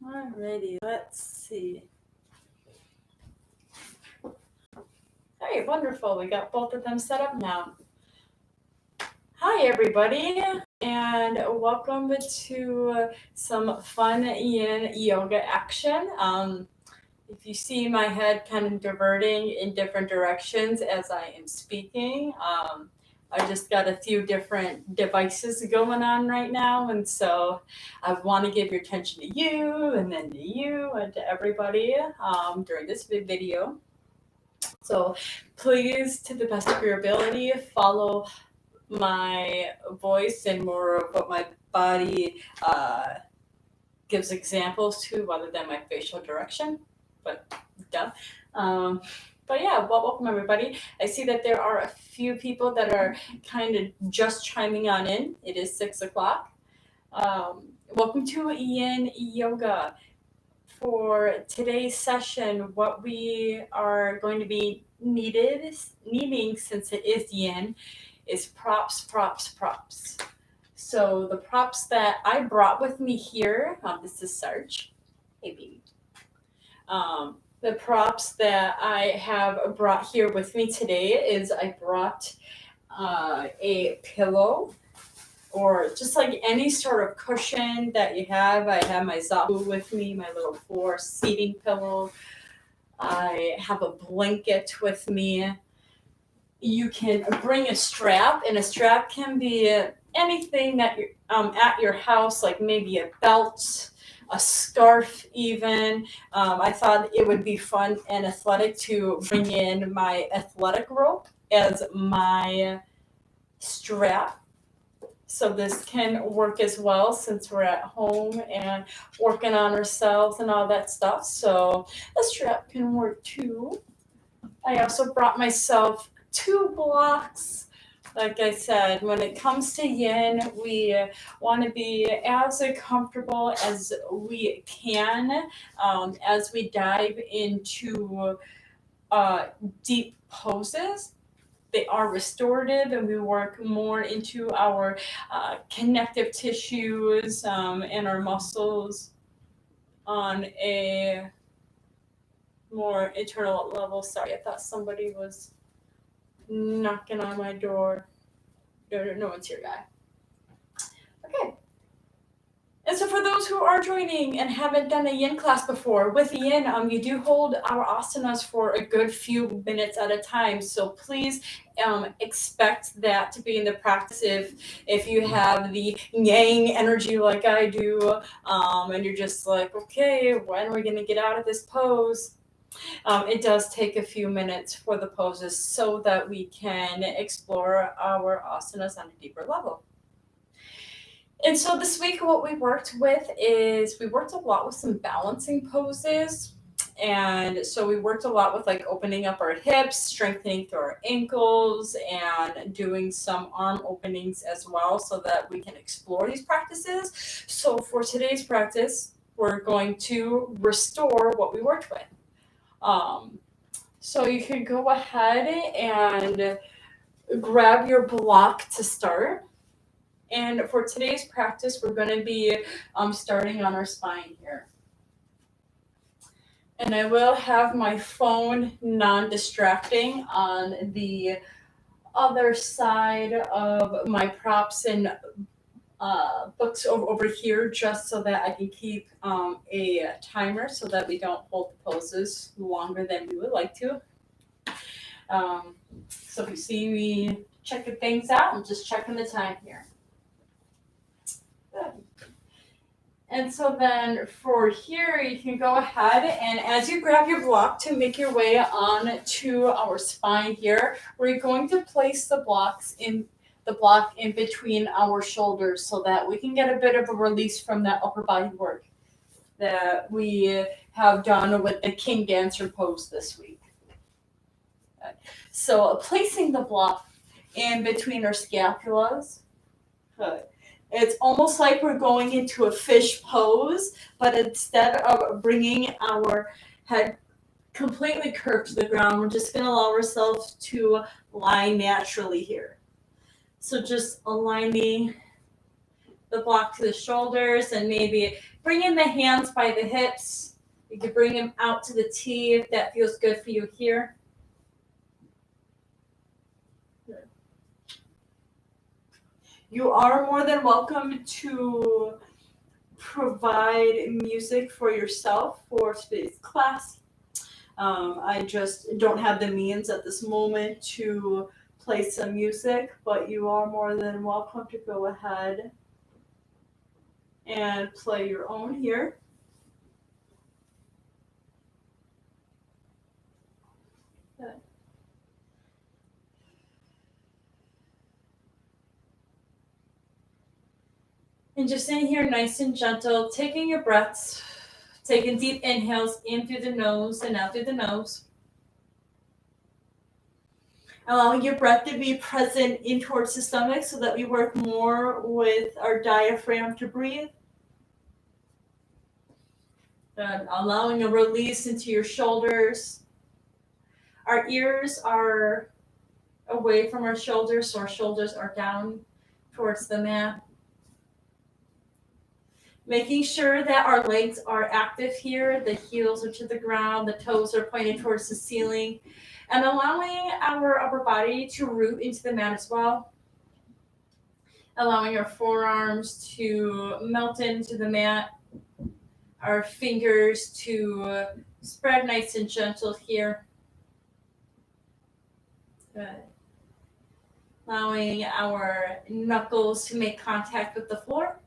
Alrighty, let's see. Hey, wonderful. We got both of them set up now. Hi, everybody, and welcome to some fun Yin Yoga action. If you see my head kind of diverting in different directions as I am speaking, I just got a few different devices going on right now, and so I want to give your attention to you, and then to you, and to everybody during this video. So please, to the best of your ability, follow my voice and more of what my body gives examples to rather than my facial direction. But duh. But yeah, well, welcome everybody. I see that there are a few people that are kind of just chiming on in. It is 6 o'clock. Welcome to Yin Yoga. For today's session, what we are going to be needing since it is Yin is props. So the props that I brought with me here, this is Sarge. Hey, baby. The props that I have brought here with me today is I brought a pillow or just like any sort of cushion that you have. I have my Zapu with me, my little floor seating pillow. I have a blanket with me. You can bring a strap, and a strap can be anything that you're at your house, like maybe a belt, a scarf even. I thought it would be fun and athletic to bring in my athletic rope as my strap. So this can work as well since we're at home and working on ourselves and all that stuff. So a strap can work too. I also brought myself 2 blocks. Like I said, when it comes to Yin, we want to be as comfortable as we can as we dive into deep poses. They are restorative, and we work more into our connective tissues and our muscles on a more internal level. Sorry, I thought somebody was knocking on my door. No one's here, guy. Okay. And so for those who are joining and haven't done a Yin class before, with Yin, you do hold our asanas for a good few minutes at a time. So please expect that to be in the practice. If you have the Yang energy like I do, and you're just like, okay, when are we going to get out of this pose? It does take a few minutes for the poses so that we can explore our asanas on a deeper level. And so this week, what we worked with is we worked a lot with some balancing poses. And so we worked a lot with like opening up our hips, strengthening through our ankles, and doing some arm openings as well so that we can explore these practices. So for today's practice, we're going to restore what we worked with. So you can go ahead and grab your block to start. And for today's practice, we're going to be starting on our spine here. And I will have my phone non-distracting on the other side of my props and books over here, just so that I can keep a timer so that we don't hold the poses longer than we would like to. So if you see me checking things out, I'm just checking the time here. Good. And so then for here, you can go ahead and as you grab your block to make your way on to our spine here, we're going to place the block in between our shoulders so that we can get a bit of a release from that upper body work that we have done with the King Dancer pose this week. So placing the block in between our scapulas. Good. It's almost like we're going into a fish pose, but instead of bringing our head completely curved to the ground, we're just going to allow ourselves to lie naturally here. So just aligning the block to the shoulders and maybe Bring in the hands by the hips. You can bring them out to the T if that feels good for you here. You are more than welcome to provide music for yourself for today's class. I just don't have the means at this moment to play some music, but you are more than welcome to go ahead and play your own here. Good. And just in here nice and gentle, taking your breaths, taking deep inhales in through the nose and out through the nose. Allowing your breath to be present in towards the stomach so that we work more with our diaphragm to breathe. And allowing a release into your shoulders. Our ears are away from our shoulders, so our shoulders are down towards the mat. Making sure that our legs are active here, the heels are to the ground, the toes are pointed towards the ceiling, and allowing our upper body to root into the mat as well. Allowing our forearms to melt into the mat, our fingers to spread nice and gentle here. Good. Allowing our knuckles to make contact with the floor.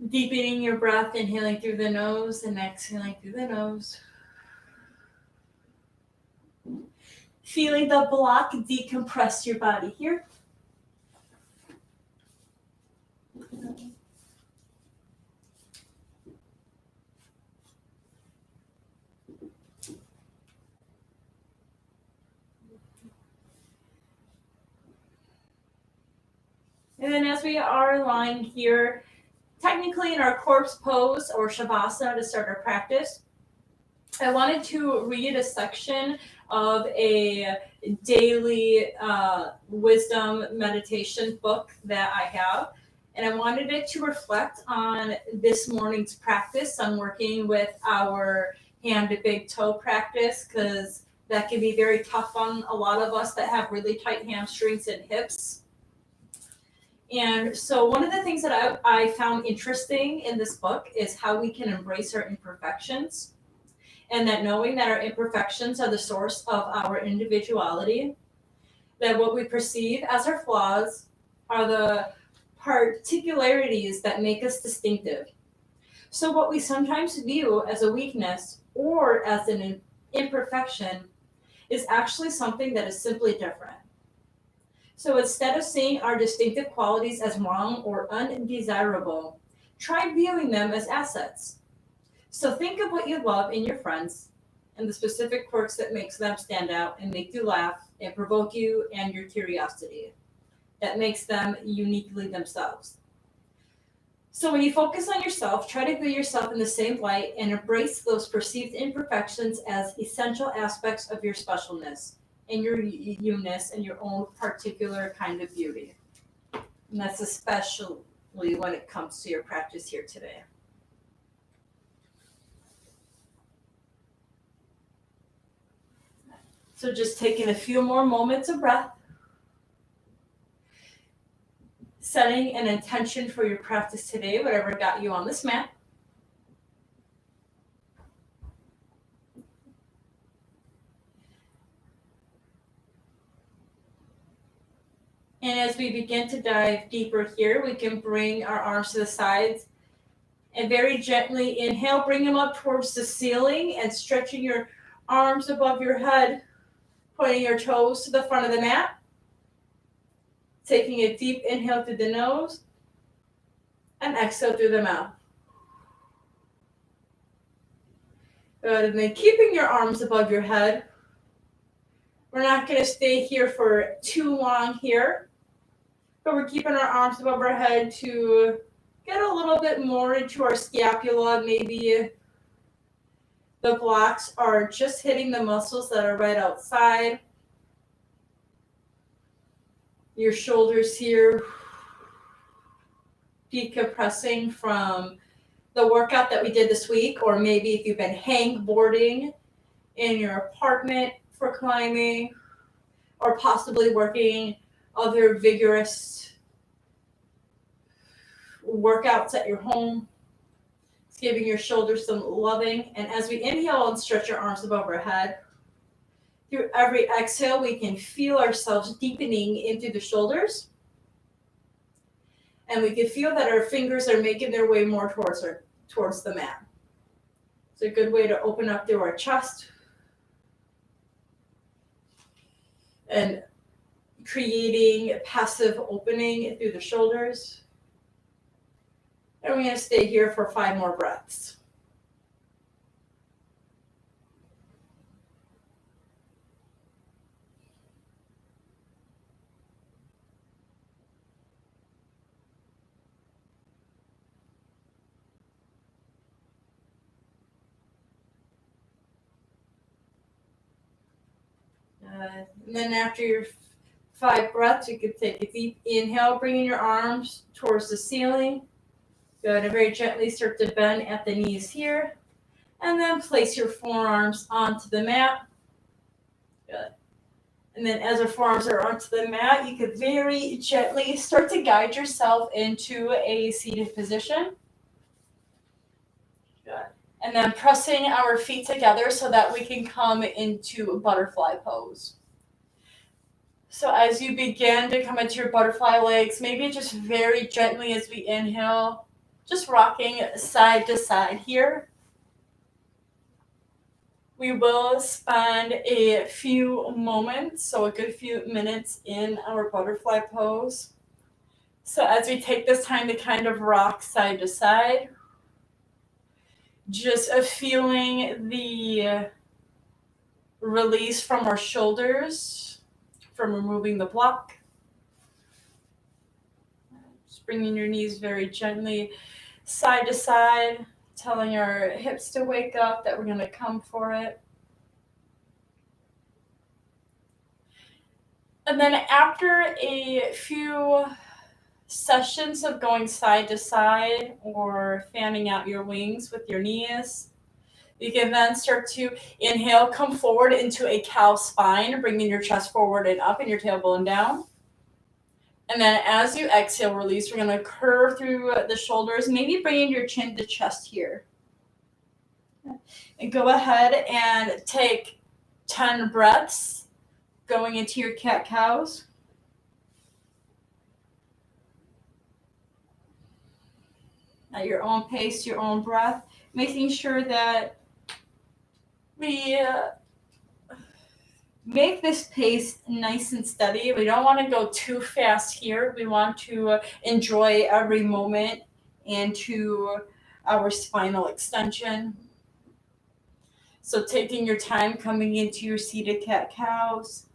Deepening your breath, inhaling through the nose and exhaling through the nose. Feeling the block decompress your body here. And then as we are lying here, technically in our corpse pose or shavasana to start our practice, I wanted to read a section of a daily wisdom meditation book that I have. And I wanted it to reflect on this morning's practice. I'm working with our hand to big toe practice because that can be very tough on a lot of us that have really tight hamstrings and hips. And so one of the things that I found interesting in this book is how we can embrace our imperfections. And that knowing that our imperfections are the source of our individuality, that what we perceive as our flaws are the particularities that make us distinctive. So what we sometimes view as a weakness or as an imperfection is actually something that is simply different. So instead of seeing our distinctive qualities as wrong or undesirable, try viewing them as assets. So think of what you love in your friends and the specific quirks that makes them stand out and make you laugh and provoke you and your curiosity. That makes them uniquely themselves. So when you focus on yourself, try to view yourself in the same light and embrace those perceived imperfections as essential aspects of your specialness and your uniqueness and your own particular kind of beauty. And that's especially when it comes to your practice here today. So just taking a few more moments of breath. Setting an intention for your practice today, whatever got you on this mat. And as we begin to dive deeper here, we can bring our arms to the sides and very gently inhale, bring them up towards the ceiling and stretching your arms above your head, pointing your toes to the front of the mat. Taking a deep inhale through the nose and exhale through the mouth. Good, and then keeping your arms above your head. We're not going to stay here for too long here, but we're keeping our arms above our head to get a little bit more into our scapula. Maybe the blocks are just hitting the muscles that are right outside. Your shoulders here decompressing from the workout that we did this week, or maybe if you've been hangboarding in your apartment for climbing, or possibly working other vigorous workouts at your home. It's giving your shoulders some loving. And as we inhale and stretch our arms above our head, through every exhale, we can feel ourselves deepening into the shoulders. And we can feel that our fingers are making their way more towards the mat. It's a good way to open up through our chest and creating passive opening through the shoulders. And we're going to stay here for 5 more breaths. And then after your 5 breaths, you can take a deep inhale, bringing your arms towards the ceiling. Good, and very gently start to bend at the knees here. And then place your forearms onto the mat. Good. And then as our forearms are onto the mat, you could very gently start to guide yourself into a seated position. Good. And then pressing our feet together so that we can come into a butterfly pose. So as you begin to come into your butterfly legs, maybe just very gently as we inhale, just rocking side to side here. We will spend a few moments, so a good few minutes in our butterfly pose. So as we take this time to kind of rock side to side, just feeling the release from our shoulders, from removing the block. Just bringing your knees very gently side to side, telling our hips to wake up that we're going to come for it. And then after a few sessions of going side to side or fanning out your wings with your knees, you can then start to inhale, come forward into a cow spine, bringing your chest forward and up and your tailbone down. And then as you exhale, release, we're going to curve through the shoulders, maybe bringing your chin to chest here. And go ahead and take 10 breaths going into your cat-cows. At your own pace, your own breath, making sure that we make this pace nice and steady. We don't want to go too fast here. We want to enjoy every moment into our spinal extension. So taking your time coming into your seated cat-cows.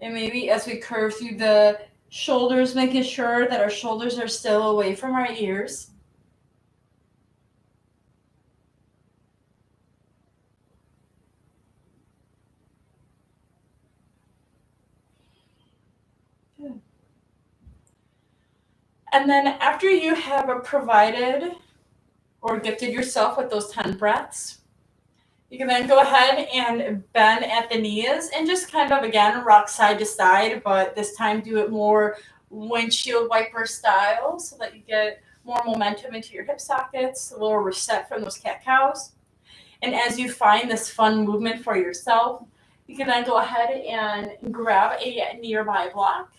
And maybe as we curve through the shoulders, making sure that our shoulders are still away from our ears. Good. And then after you have provided or gifted yourself with those 10 breaths, you can then go ahead and bend at the knees and just kind of, again, rock side to side, but this time do it more windshield wiper style so that you get more momentum into your hip sockets, a little reset from those cat-cows. And as you find this fun movement for yourself, you can then go ahead and grab a nearby block,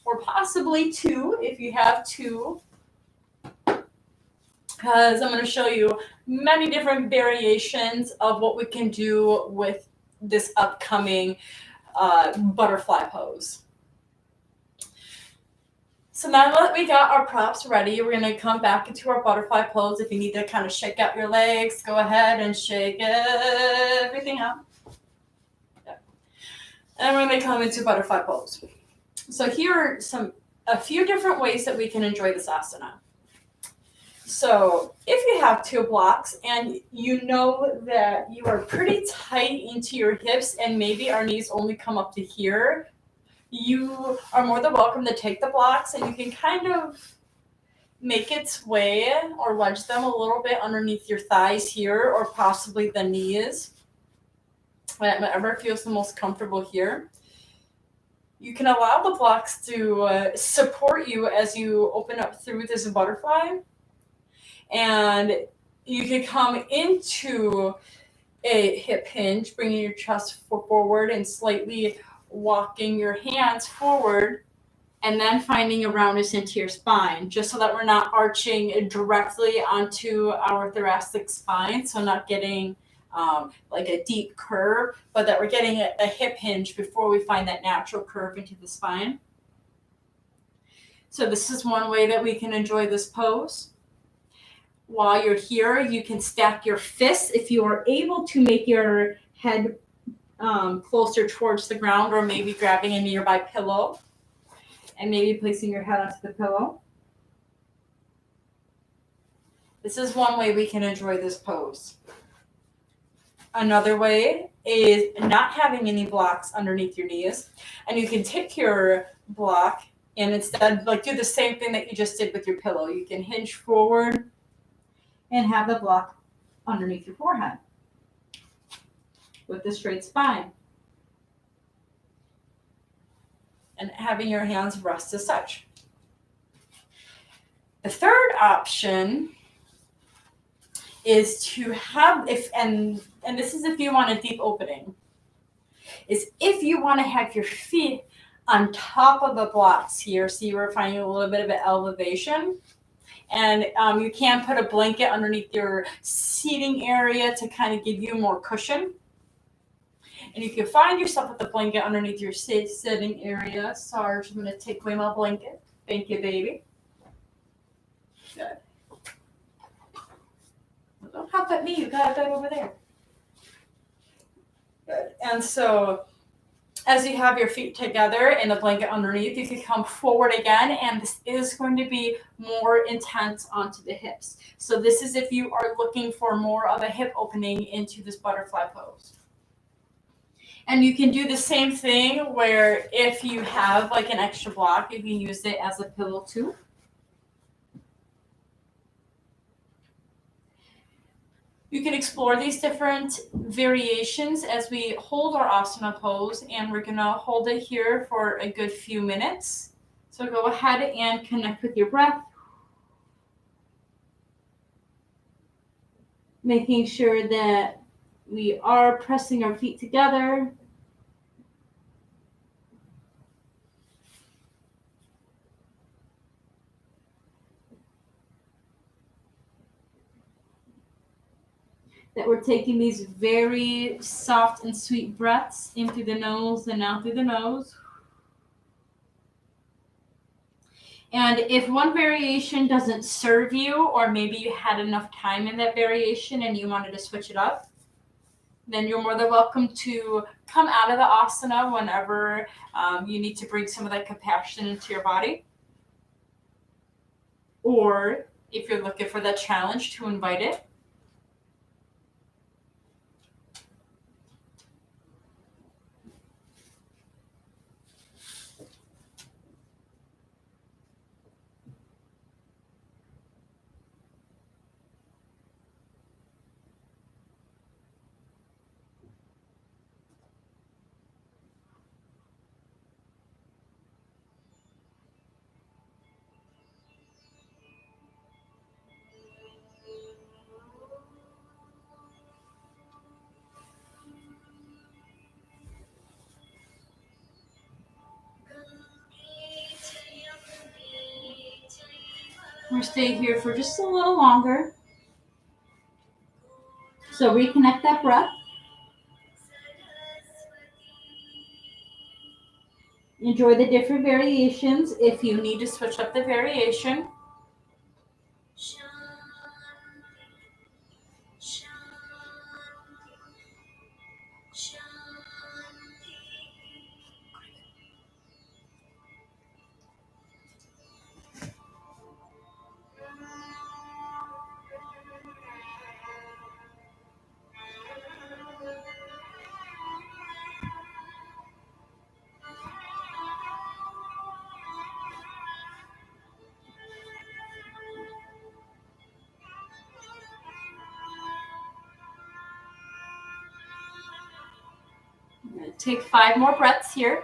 or possibly 2 if you have 2. Because I'm going to show you many different variations of what we can do with this upcoming butterfly pose. So now that we got our props ready, we're going to come back into our butterfly pose. If you need to kind of shake out your legs, go ahead and shake everything out. And we're going to come into butterfly pose. So here are a few different ways that we can enjoy this asana. So if you have 2 blocks and you know that you are pretty tight into your hips and maybe our knees only come up to here, you are more than welcome to take the blocks and you can kind of make its way or wedge them a little bit underneath your thighs here or possibly the knees, whatever feels the most comfortable here. You can allow the blocks to support you as you open up through this butterfly, and you can come into a hip hinge, bringing your chest forward and slightly walking your hands forward, and then finding a roundness into your spine, just so that we're not arching directly onto our thoracic spine, so not getting like a deep curve, but that we're getting a hip hinge before we find that natural curve into the spine. So this is one way that we can enjoy this pose. While you're here, you can stack your fists if you are able to make your head closer towards the ground, or maybe grabbing a nearby pillow and maybe placing your head onto the pillow. This is one way we can enjoy this pose. Another way is not having any blocks underneath your knees, and you can take your block and instead do the same thing that you just did with your pillow. You can hinge forward and have the block underneath your forehead with the straight spine, and having your hands rest as such. The third option is to have, and this is if you want a deep opening, is if you want to have your feet on top of the blocks here, so you are finding a little bit of an elevation. And you can put a blanket underneath your seating area to kind of give you more cushion. And you can find yourself with the blanket underneath your sitting area. Sarge, I'm going to take away my blanket. Thank you, baby. Good. Don't hop at me. You got that over there. Good. And so as you have your feet together and the blanket underneath, you can come forward again, and this is going to be more intense onto the hips. So this is if you are looking for more of a hip opening into this butterfly pose. And you can do the same thing where if you have like an extra block, you can use it as a pillow too. You can explore these different variations as we hold our asana pose, and we're gonna hold it here for a good few minutes. So go ahead and connect with your breath, making sure that we are pressing our feet together. That we're taking these very soft and sweet breaths in through the nose and out through the nose. And if one variation doesn't serve you, or maybe you had enough time in that variation and you wanted to switch it up, then you're more than welcome to come out of the asana whenever you need to bring some of that compassion into your body. Or if you're looking for that challenge, to invite it. We'll stay here for just a little longer. So reconnect that breath. Enjoy the different variations. If you need to switch up the variation, Take 5 more breaths here.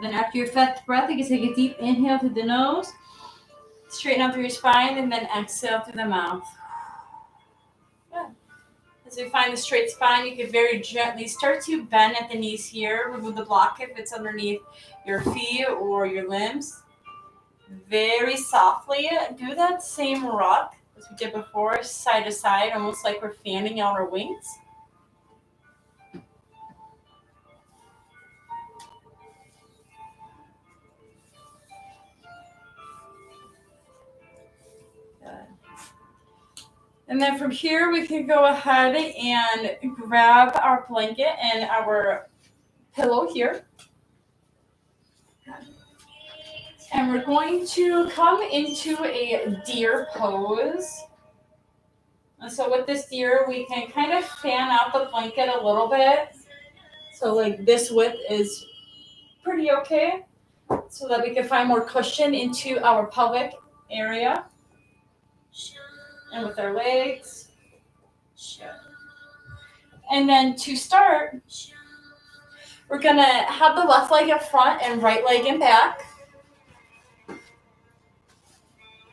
Then after your 5th breath, you can take a deep inhale through the nose, straighten out through your spine, and then exhale through the mouth. Good. As we find the straight spine, you can very gently start to bend at the knees here. Remove the block if it's underneath your feet or your limbs. Very softly do that same rock as we did before, side to side, almost like we're fanning out our wings. And then from here, we can go ahead and grab our blanket and our pillow here. And we're going to come into a deer pose. And so with this deer, we can kind of fan out the blanket a little bit. So like this width is pretty okay, so that we can find more cushion into our pelvic area. And with our legs. And then to start, we're gonna have the left leg up front and right leg in back.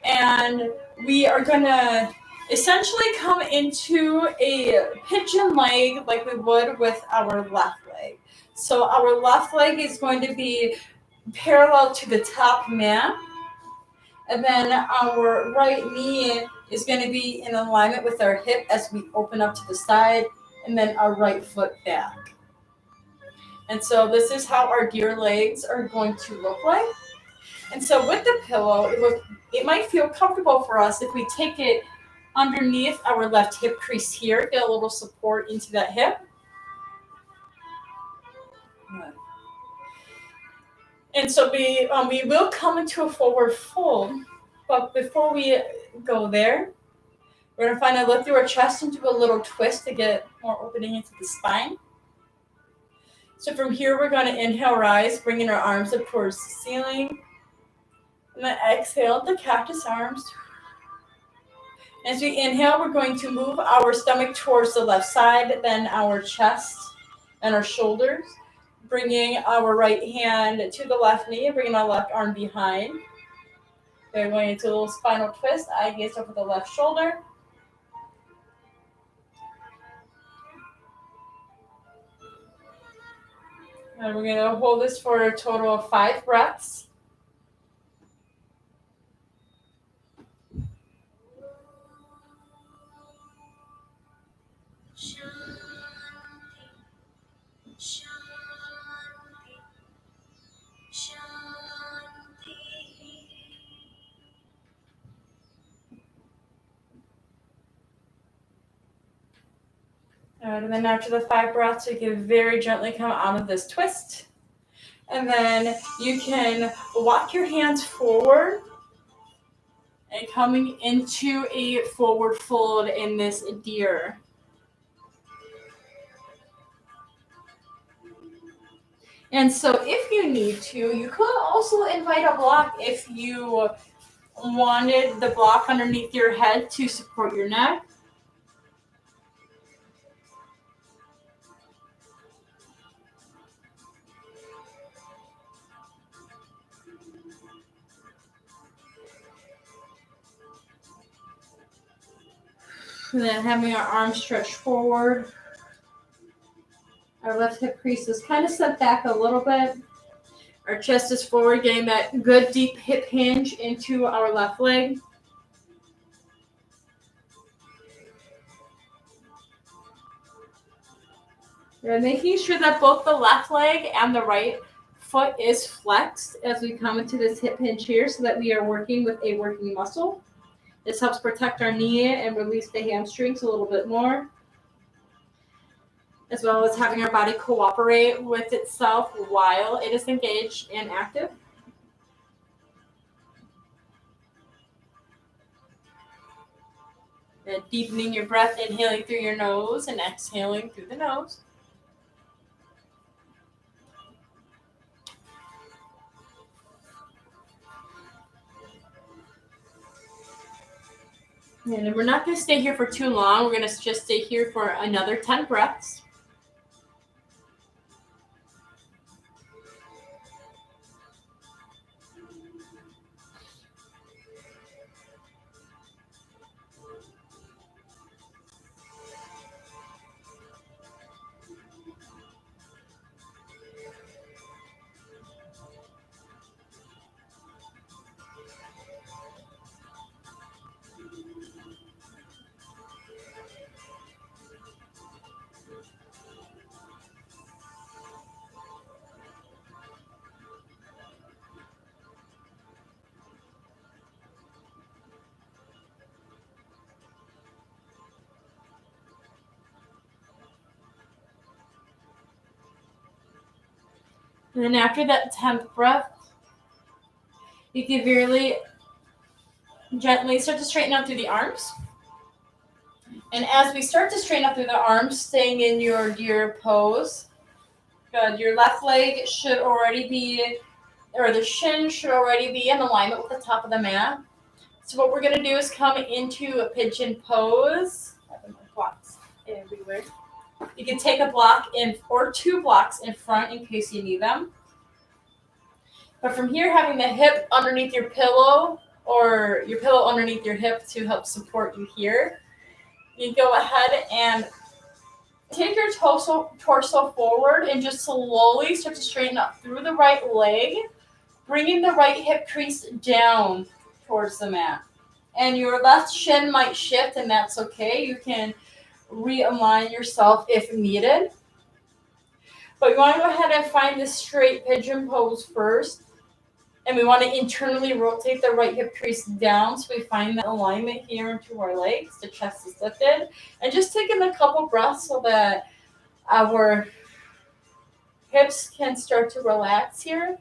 And we are gonna essentially come into a pigeon leg like we would with our left leg. So our left leg is going to be parallel to the top mat. And then our right knee is going to be in alignment with our hip as we open up to the side, and then our right foot back. And so this is how our deer legs are going to look like. And so with the pillow, it might feel comfortable for us if we take it underneath our left hip crease here, get a little support into that hip. And so we will come into a forward fold, but before we go there, we're going to find a lift through our chest and do a little twist to get more opening into the spine. So from here, we're going to inhale, rise, bringing our arms up towards the ceiling. And then exhale the cactus arms. As we inhale, we're going to move our stomach towards the left side, then our chest and our shoulders. Bringing our right hand to the left knee, bringing our left arm behind. We're going into a little spinal twist. Eye gaze over the left shoulder. And we're going to hold this for a total of 5 breaths. And then after the 5 breaths, you can very gently come out of this twist. And then you can walk your hands forward and coming into a forward fold in this deer. And so if you need to, you could also invite a block if you wanted the block underneath your head to support your neck. And then having our arms stretched forward. Our left hip crease is kind of set back a little bit. Our chest is forward, getting that good deep hip hinge into our left leg. We're making sure that both the left leg and the right foot is flexed as we come into this hip hinge here so that we are working with a working muscle. This helps protect our knee and release the hamstrings a little bit more, as well as having our body cooperate with itself while it is engaged and active. And deepening your breath, inhaling through your nose and exhaling through the nose. And we're not going to stay here for too long. We're going to just stay here for another 10 breaths. And then after that 10th breath, you can really gently start to straighten out through the arms. And as we start to straighten out through the arms, staying in your deer pose, good. Your left leg should already be, or the shin should already be in alignment with the top of the mat. So what we're going to do is come into a pigeon pose. Blocks everywhere. You can take a block in or 2 blocks in front in case you need them. But from here, having the hip underneath your pillow or your pillow underneath your hip to help support you here, you go ahead and take your torso forward and just slowly start to straighten up through the right leg, bringing the right hip crease down towards the mat. And your left shin might shift, and that's okay. You can realign yourself if needed. But you want to go ahead and find the straight pigeon pose first. And we want to internally rotate the right hip crease down so we find that alignment here into our legs. The chest is lifted. And just taking a couple breaths so that our hips can start to relax here.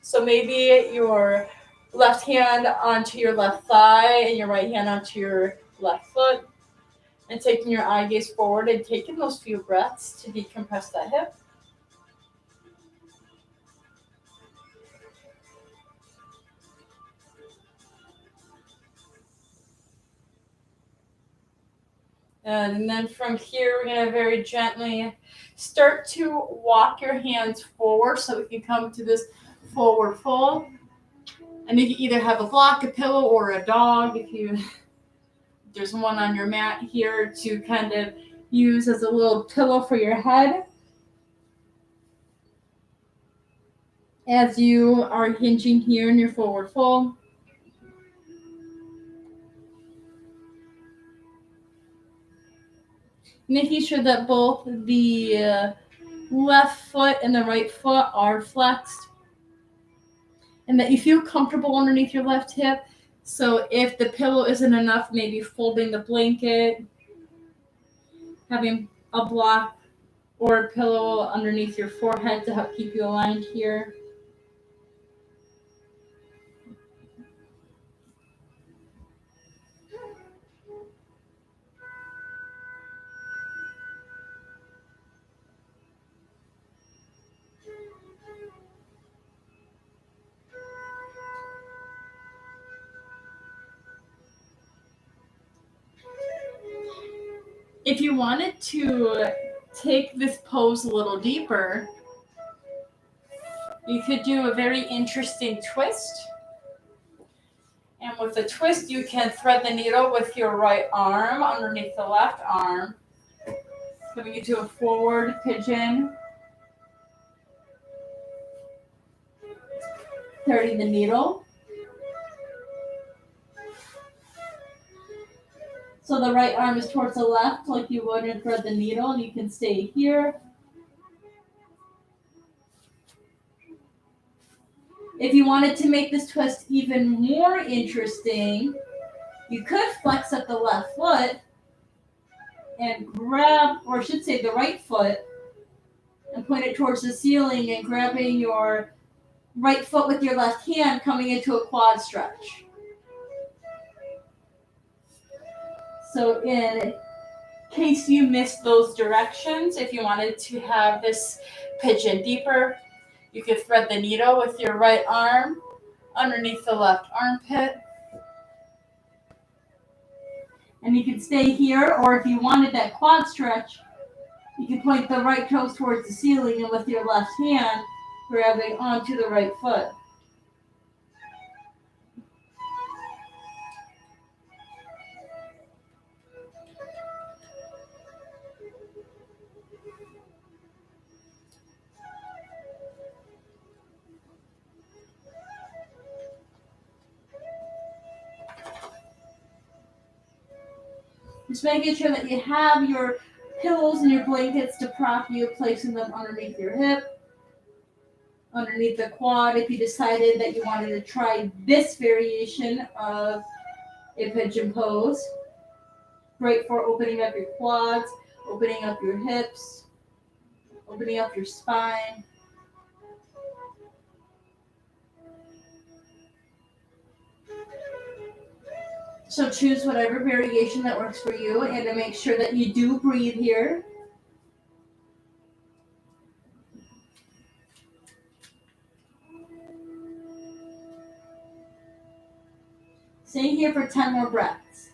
So maybe your left hand onto your left thigh and your right hand onto your left foot. And taking your eye gaze forward and taking those few breaths to decompress that hip. And then from here, we're going to very gently start to walk your hands forward so we can come to this forward fold. And you can either have a block, a pillow, or a dog. There's one on your mat here to kind of use as a little pillow for your head as you are hinging here in your forward fold. Making sure that both the left foot and the right foot are flexed and that you feel comfortable underneath your left hip. So if the pillow isn't enough, maybe folding the blanket, having a block or a pillow underneath your forehead to help keep you aligned here. If you wanted to take this pose a little deeper, you could do a very interesting twist. And with the twist, you can thread the needle with your right arm underneath the left arm, coming into a forward pigeon, threading the needle. So the right arm is towards the left, like you would and thread the needle, and you can stay here. If you wanted to make this twist even more interesting, You could flex up the left foot and grab, or I should say the right foot, and point it towards the ceiling and grabbing your right foot with your left hand, coming into a quad stretch. So in case you missed those directions, if you wanted to have this pigeon deeper, you could thread the needle with your right arm underneath the left armpit. And you can stay here, or if you wanted that quad stretch, you can point the right toes towards the ceiling and with your left hand, grabbing onto the right foot. Just making sure that you have your pillows and your blankets to prop you, placing them underneath your hip, underneath the quad. If you decided that you wanted to try this variation of a pigeon pose, great for opening up your quads, opening up your hips, opening up your spine. So choose whatever variation that works for you, and to make sure that you do breathe here. Stay here for 10 more breaths.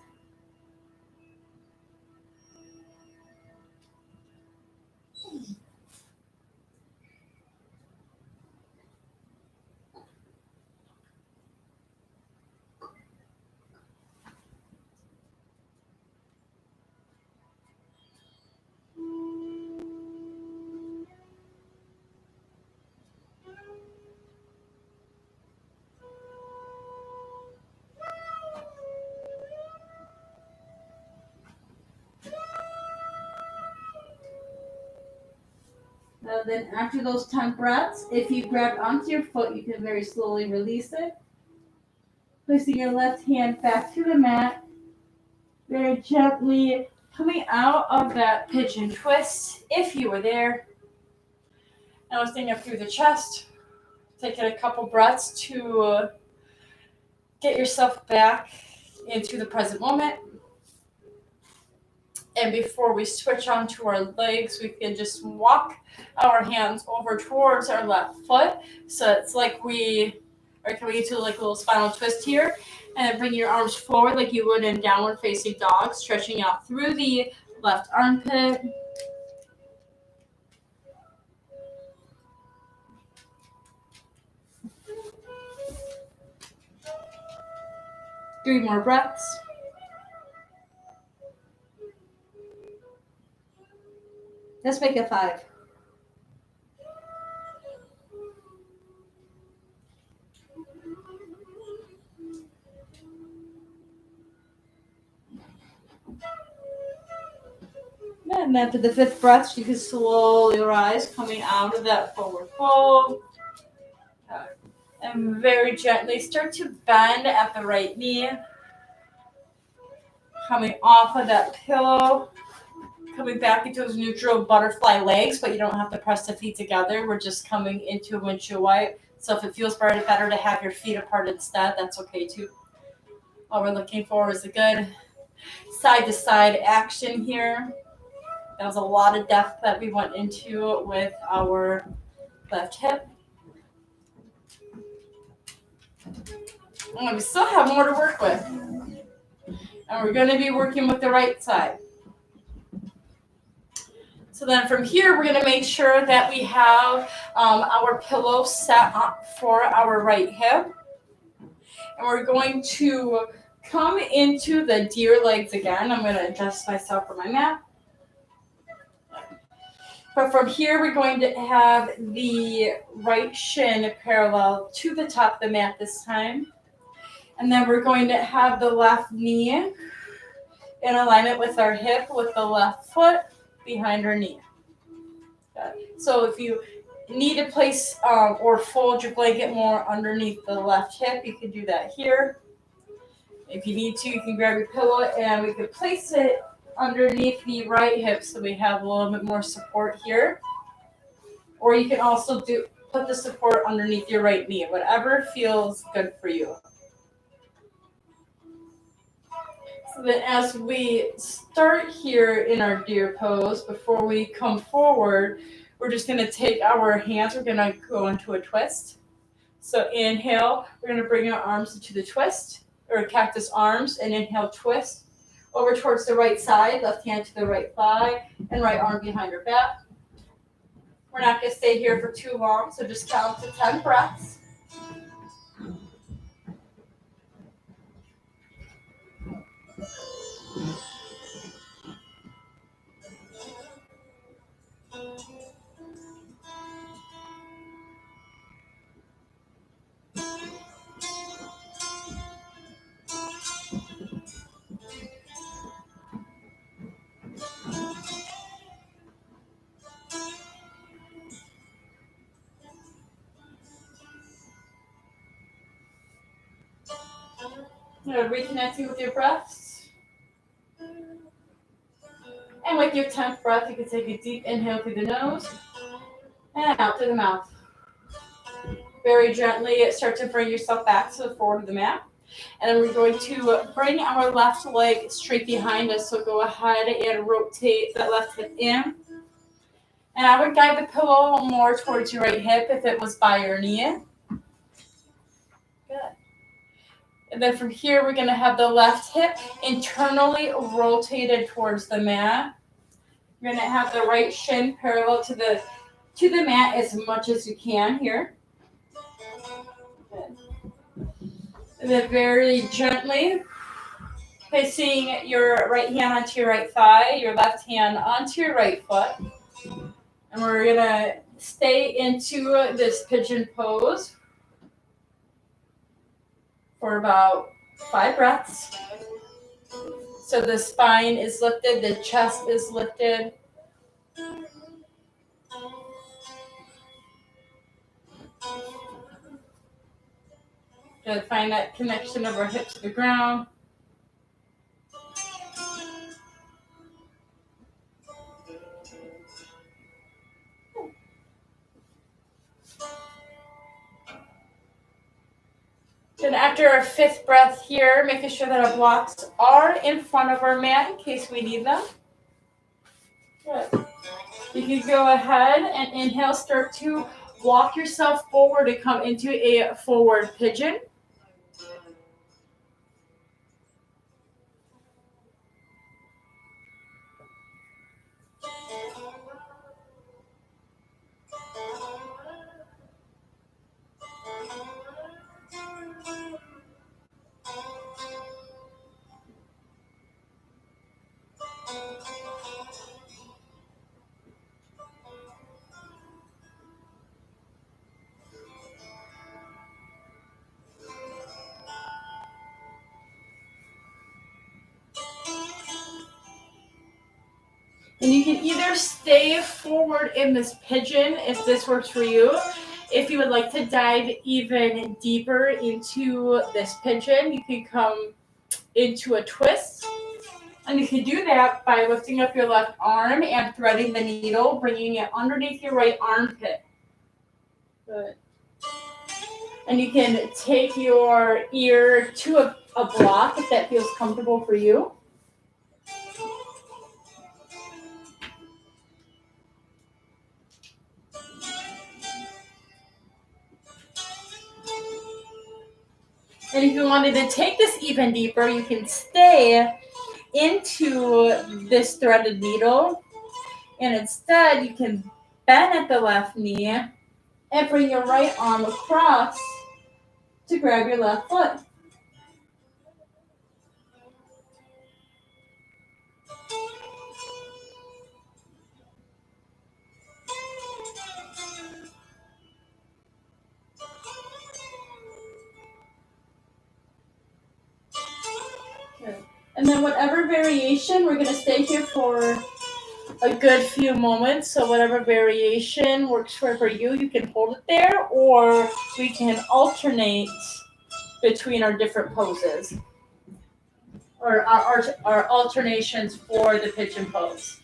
Then after those 10 breaths, if you grab onto your foot, you can very slowly release it. Placing your left hand back to the mat, very gently coming out of that pigeon twist, if you were there. Now lifting up through the chest, taking a couple breaths to get yourself back into the present moment. And before we switch on to our legs, we can just walk our hands over towards our left foot. So it's like we are coming into like a little spinal twist here. And then bring your arms forward like you would in downward facing dog, stretching out through the left armpit. Three more breaths. Let's make it 5. And after the 5th breath, you can slowly rise, coming out of that forward fold. And very gently start to bend at the right knee. Coming off of that pillow. Coming back into those neutral butterfly legs, but you don't have to press the feet together. We're just coming into a windshield wipe. So if it feels better to have your feet apart instead, that's okay too. All we're looking for is a good side-to-side action here. That was a lot of depth that we went into with our left hip. And we still have more to work with. And we're going to be working with the right side. So then from here, we're going to make sure that we have our pillow set up for our right hip. And we're going to come into the deer legs again. I'm going to adjust myself for my mat. But from here, we're going to have the right shin parallel to the top of the mat this time. And then we're going to have the left knee in alignment with our hip with the left foot behind our knee. So if you need to place or fold your blanket more underneath the left hip, you can do that here. If you need to, you can grab your pillow and we can place it underneath the right hip so we have a little bit more support here. Or you can also put the support underneath your right knee, whatever feels good for you. So then as we start here in our deer pose, before we come forward, we're just going to take our hands, we're going to go into a twist. So inhale, we're going to bring our arms into the twist, or cactus arms, and inhale, twist over towards the right side, left hand to the right thigh, and right arm behind your back. We're not going to stay here for too long, so just count to 10 breaths. Reconnecting with your breaths. And with your 10th breath, you can take a deep inhale through the nose and out through the mouth. Very gently start to bring yourself back to the forward of the mat. And then we're going to bring our left leg straight behind us. So go ahead and rotate that left hip in. And I would guide the pillow more towards your right hip if it was by your knee. Good. And then from here, we're going to have the left hip internally rotated towards the mat. You're going to have the right shin parallel to the mat as much as you can here. Good. And then very gently placing your right hand onto your right thigh, your left hand onto your right foot. And we're going to stay into this pigeon pose for about 5 breaths. So the spine is lifted, the chest is lifted. To find that connection of our hip to the ground. Then after our 5th breath here, making sure that our blocks are in front of our mat in case we need them. Good. You can go ahead and inhale, start to walk yourself forward to come into a forward pigeon. And you can either stay forward in this pigeon if this works for you. If you would like to dive even deeper into this pigeon, you can come into a twist. And you can do that by lifting up your left arm and threading the needle, bringing it underneath your right armpit. Good. And you can take your ear to a block if that feels comfortable for you. And if you wanted to take this even deeper, you can stay into this threaded needle. And instead, you can bend at the left knee and bring your right arm across to grab your left foot. Good. And then whatever variation, we're going to stay here for a good few moments. So whatever variation works for you, you can hold it there, or we can alternate between our different poses. or our alternations for the pigeon pose.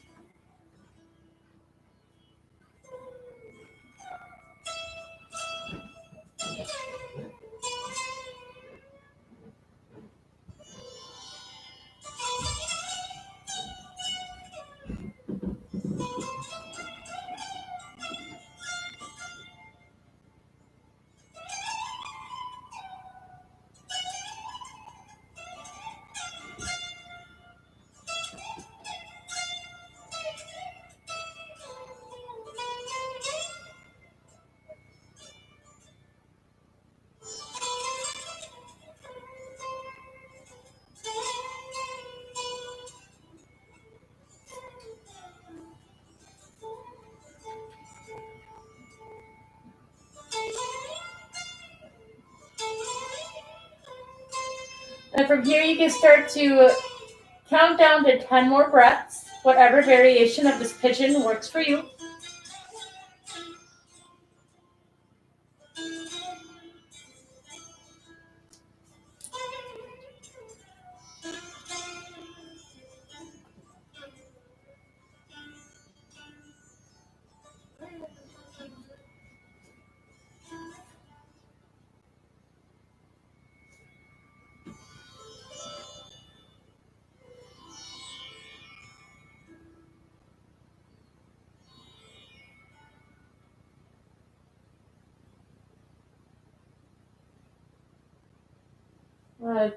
And from here, you can start to count down to 10 more breaths, whatever variation of this pigeon works for you.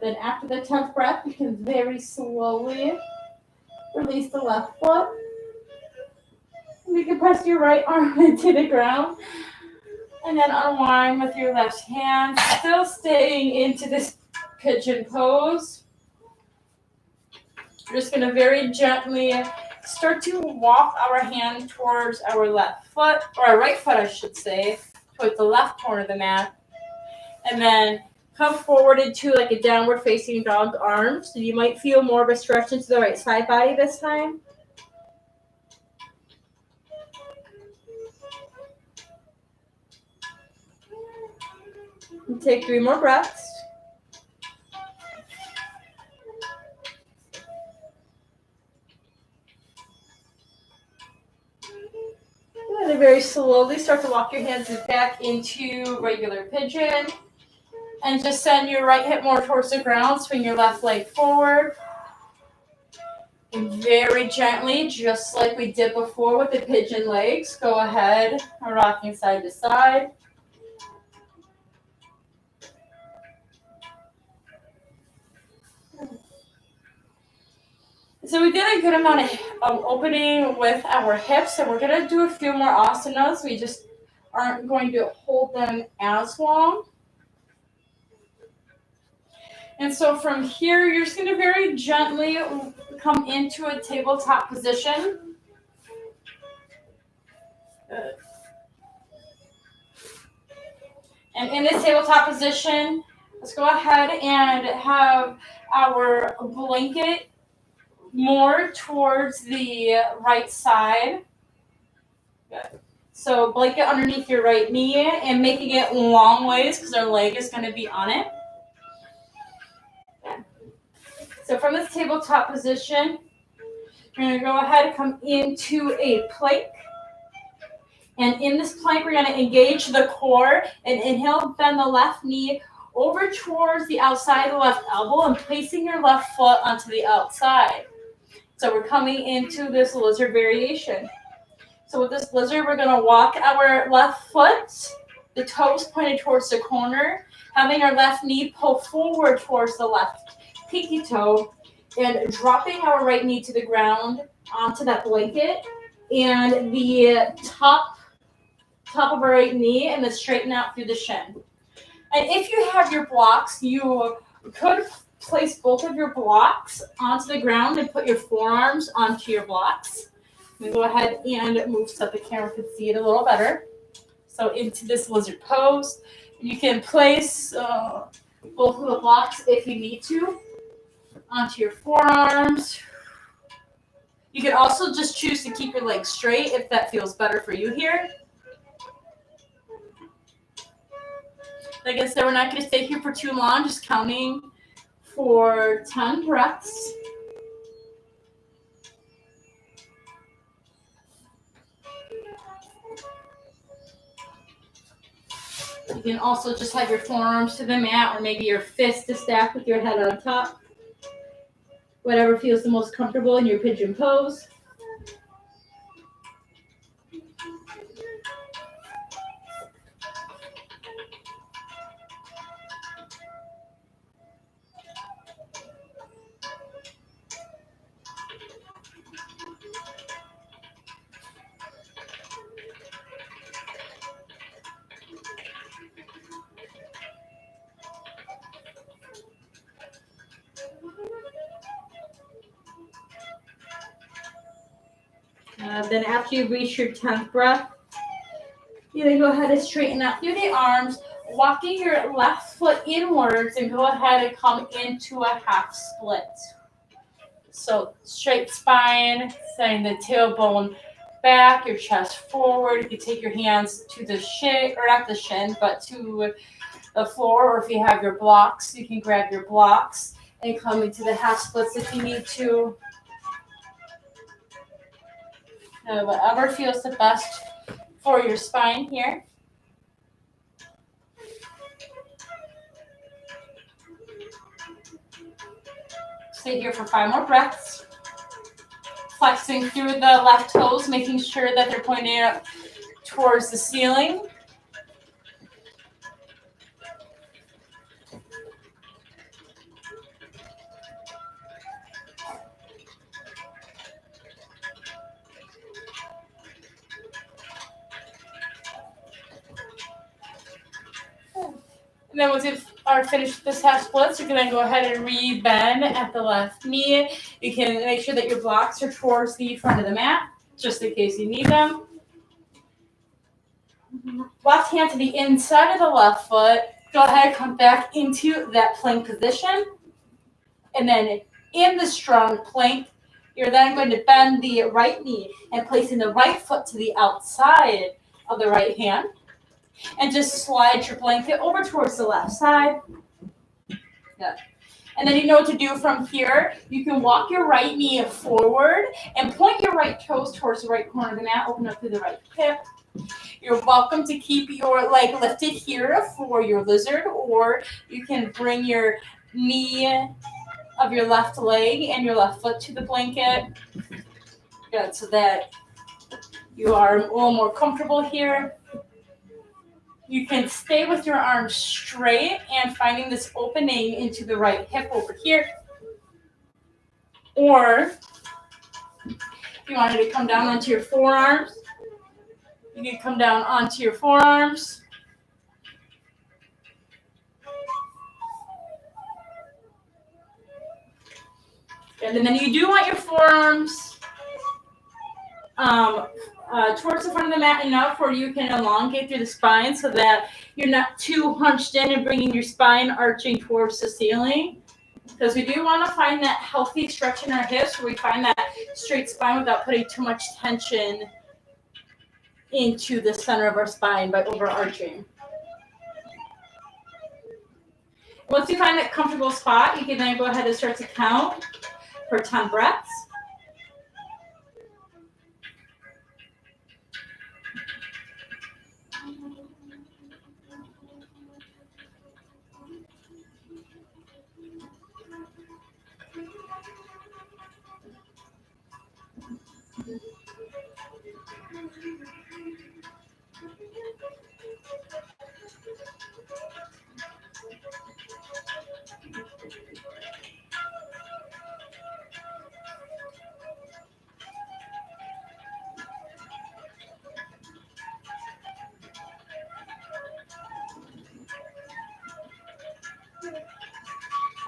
Then after the 10th breath, you can very slowly release the left foot. You can press your right arm into the ground and then unwind with your left hand, still staying into this pigeon pose. We're just going to very gently start to walk our hand towards our left foot, or our right foot, I should say, towards the left corner of the mat. And then come forward into like a downward facing dog arm. So you might feel more of a stretch into the right side body this time. And take 3 more breaths. And then very slowly start to walk your hands back into regular pigeon. And just send your right hip more towards the ground. Swing your left leg forward. And very gently, just like we did before with the pigeon legs, go ahead and rocking side to side. So we did a good amount of opening with our hips, and we're going to do a few more asanas. We just aren't going to hold them as long. And so from here, you're just going to very gently come into a tabletop position. Good. And in this tabletop position, let's go ahead and have our blanket more towards the right side. Good. So blanket underneath your right knee and making it long ways because our leg is going to be on it. Good. So from this tabletop position, you're going to go ahead and come into a plank. And in this plank, we're going to engage the core and inhale, bend the left knee over towards the outside of the left elbow and placing your left foot onto the outside. So we're coming into this lizard variation. So with this lizard, we're going to walk our left foot, the toes pointed towards the corner, having our left knee pull forward towards the left pinky toe, and dropping our right knee to the ground onto that blanket, and the top of our right knee, and then straighten out through the shin. And if you have your blocks, you could place both of your blocks onto the ground and put your forearms onto your blocks. I'm going to go ahead and move so that the camera can see it a little better. So into this lizard pose, you can place both of the blocks if you need to onto your forearms. You can also just choose to keep your legs straight if that feels better for you here. Like I said, we're not going to stay here for too long, just counting for 10 breaths. You can also just have your forearms to the mat, or maybe your fists to stack with your head on top. Whatever feels the most comfortable in your pigeon pose. Then after you reach your 10th breath, you then go ahead and straighten out through the arms, walking your left foot inwards, and go ahead and come into a half split. So straight spine, sending the tailbone back, your chest forward. You can take your hands to the shin, or not the shin, but to the floor, or if you have your blocks, you can grab your blocks and come into the half splits if you need to. Whatever feels the best for your spine here. Stay here for 5 more breaths. Flexing through the left toes, making sure that they're pointing up towards the ceiling. And then once you are finished with this half splits, you can then go ahead and re-bend at the left knee. You can make sure that your blocks are towards the front of the mat, just in case you need them. Left hand to the inside of the left foot. Go ahead and come back into that plank position. And then in the strong plank, you're then going to bend the right knee and placing the right foot to the outside of the right hand. And just slide your blanket over towards the left side. Good. And then you know what to do from here. You can walk your right knee forward and point your right toes towards the right corner of the mat. Open up through the right hip. You're welcome to keep your leg lifted here for your lizard, or you can bring your knee of your left leg and your left foot to the blanket. Good, so that you are a little more comfortable here. You can stay with your arms straight and finding this opening into the right hip over here. Or if you wanted to come down onto your forearms, you can come down onto your forearms. And then you do want your forearms towards the front of the mat enough where you can elongate through the spine so that you're not too hunched in and bringing your spine arching towards the ceiling. Because we do want to find that healthy stretch in our hips where we find that straight spine without putting too much tension into the center of our spine by overarching. Once you find that comfortable spot, you can then go ahead and start to count for 10 breaths.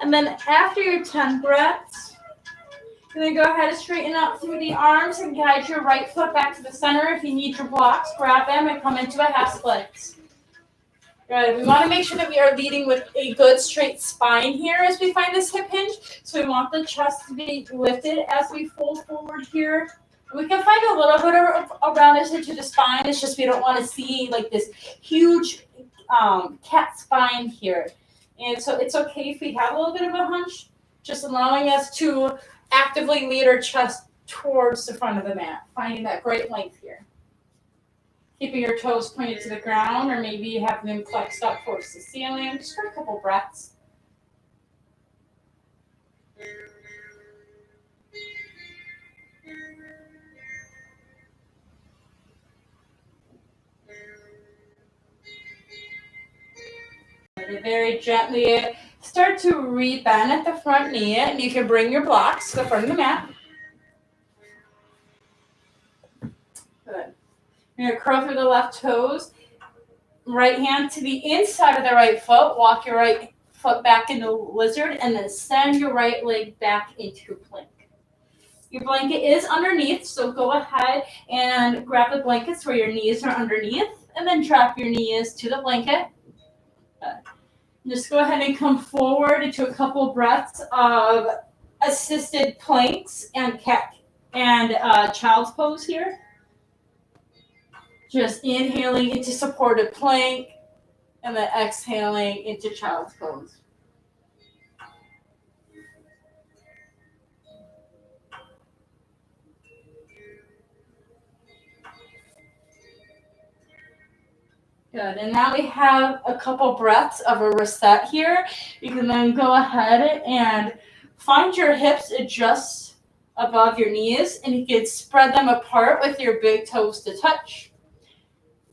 And then after your 10 breaths, you're going to go ahead and straighten out through the arms and guide your right foot back to the center. If you need your blocks, grab them and come into a half split. Good. We want to make sure that we are leading with a good straight spine here as we find this hip hinge. So we want the chest to be lifted as we fold forward here. We can find a little bit of roundness into the spine. It's just we don't want to see like this huge cat spine here. And so it's okay if we have a little bit of a hunch, just allowing us to actively lead our chest towards the front of the mat, finding that great length here. Keeping your toes pointed to the ground, or maybe you have them flexed up towards the ceiling, just for a couple breaths. And very gently start to rebend at the front knee, and you can bring your blocks to the front of the mat. Good. You're gonna curl through the left toes. Right hand to the inside of the right foot. Walk your right foot back into lizard, and then send your right leg back into plank. Your blanket is underneath, so go ahead and grab the blankets where your knees are underneath, and then drop your knees to the blanket. Just go ahead and come forward into a couple breaths of assisted planks and cat and child's pose here. Just inhaling into supported plank, and then exhaling into child's pose. Good, and now we have a couple breaths of a reset here. You can then go ahead and find your hips just above your knees, and you can spread them apart with your big toes to touch.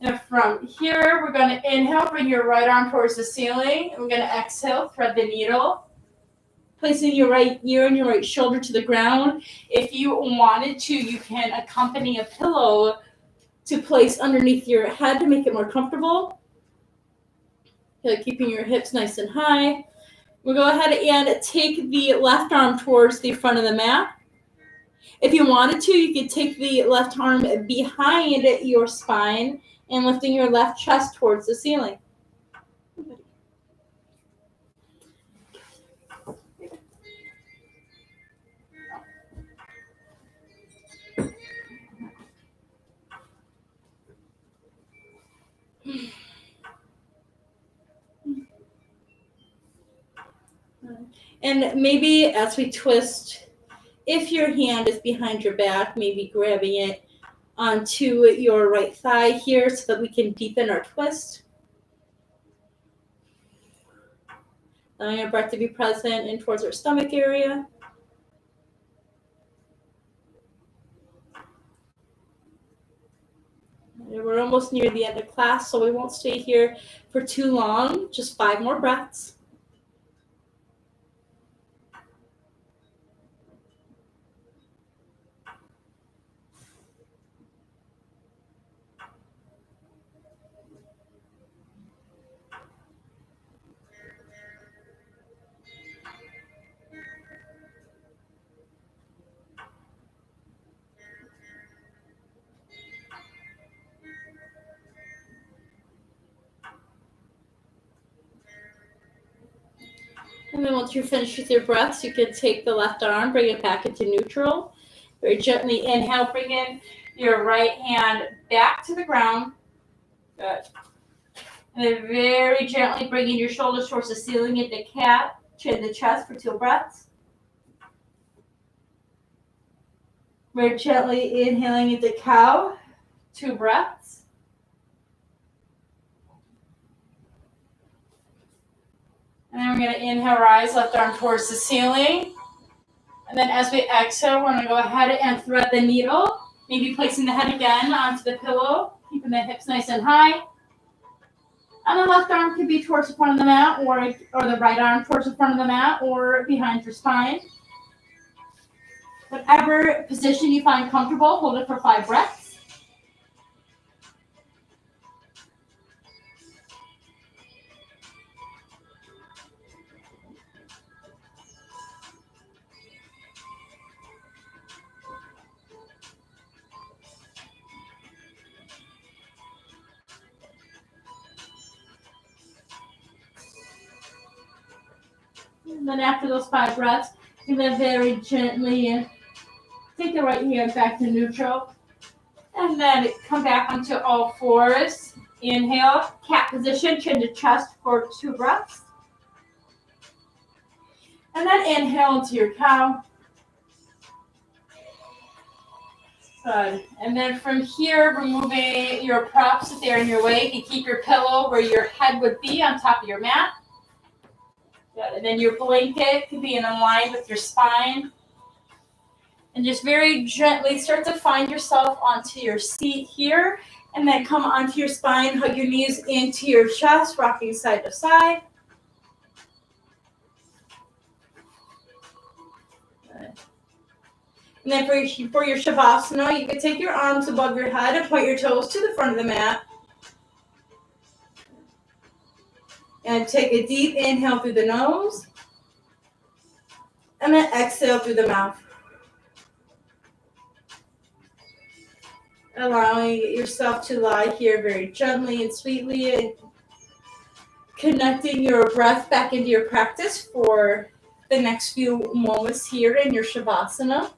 And from here, we're going to inhale, bring your right arm towards the ceiling, and we're going to exhale, thread the needle, placing your right ear and your right shoulder to the ground. If you wanted to, you can accompany a pillow to place underneath your head to make it more comfortable. Keeping your hips nice and high. We'll go ahead and take the left arm towards the front of the mat. If you wanted to, you could take the left arm behind your spine and lifting your left chest towards the ceiling. And maybe as we twist, if your hand is behind your back, maybe grabbing it onto your right thigh here so that we can deepen our twist. Allowing our breath to be present and towards our stomach area. And we're almost near the end of class, so we won't stay here for too long. Just 5 more breaths. And then once you're finished with your breaths, you can take the left arm, bring it back into neutral. Very gently inhale, bring in your right hand back to the ground. Good. And then very gently bringing your shoulders towards the ceiling into cat, chin to chest for 2 breaths. Very gently inhaling into cow, 2 breaths. And then we're going to inhale, rise, left arm towards the ceiling. And then as we exhale, we're going to go ahead and thread the needle, maybe placing the head again onto the pillow, keeping the hips nice and high. And the left arm could be towards the front of the mat, or the right arm towards the front of the mat, or behind your spine. Whatever position you find comfortable, hold it for 5 breaths. And then after those 5 breaths, you then very gently take the right hand back to neutral. And then come back onto all fours. Inhale, cat position, chin to chest for 2 breaths. And then inhale into your cow. Good. And then from here, removing your props if they're in your way. You can keep your pillow where your head would be on top of your mat. Good. And then your blanket could be in line with your spine. And just very gently start to find yourself onto your seat here. And then come onto your spine, hug your knees into your chest, rocking side to side. Good. And then for your Shavasana, you can take your arms above your head and point your toes to the front of the mat. And take a deep inhale through the nose. And then exhale through the mouth. Allowing yourself to lie here very gently and sweetly, and connecting your breath back into your practice for the next few moments here in your Shavasana.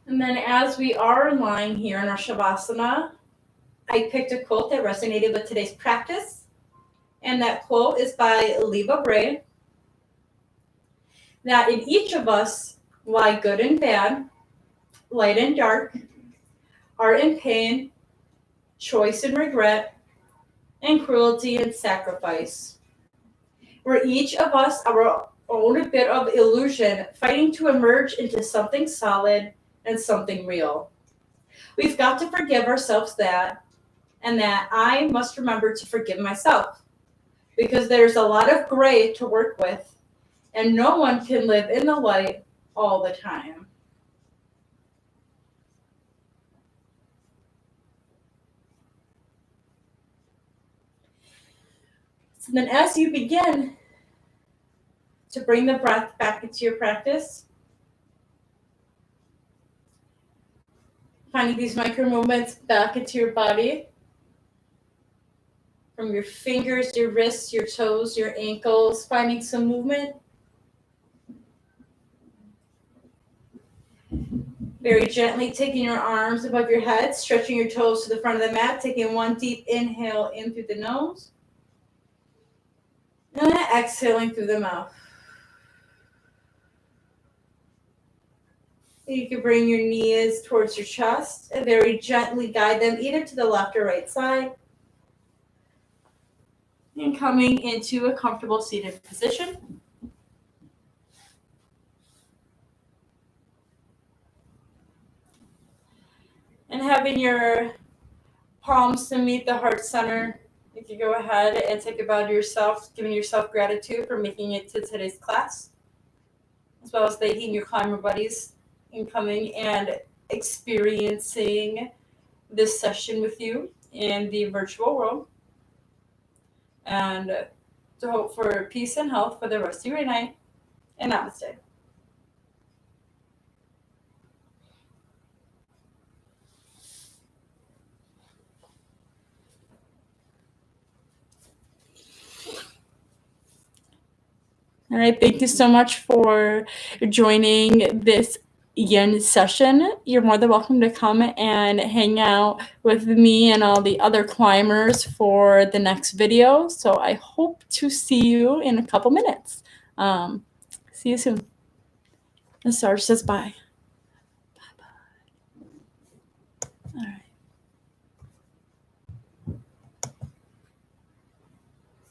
And then as we are lying here in our Shavasana, I picked a quote that resonated with today's practice. And that quote is by Leva Bray. That in each of us lie good and bad, light and dark, art and pain, choice and regret, and cruelty and sacrifice. We're each of us our own bit of illusion, fighting to emerge into something solid and something real. We've got to forgive ourselves that, and that I must remember to forgive myself, because there's a lot of gray to work with, and no one can live in the light all the time. So then as you begin to bring the breath back into your practice, finding these micro movements back into your body, from your fingers, your wrists, your toes, your ankles, finding some movement. Very gently taking your arms above your head, stretching your toes to the front of the mat, taking one deep inhale in through the nose, and then exhaling through the mouth. You can bring your knees towards your chest and very gently guide them either to the left or right side. And coming into a comfortable seated position. And having your palms to meet the heart center, you can go ahead and take a bow to yourself, giving yourself gratitude for making it to today's class, as well as thanking your climber buddies in coming and experiencing this session with you in the virtual world. And to hope for peace and health for the rest of your night. and namaste. All right, thank you so much for joining this Yin session. You're more than welcome to come and hang out with me and all the other climbers for the next video. So I hope to see you in a couple minutes. See you soon. And Sarge says bye.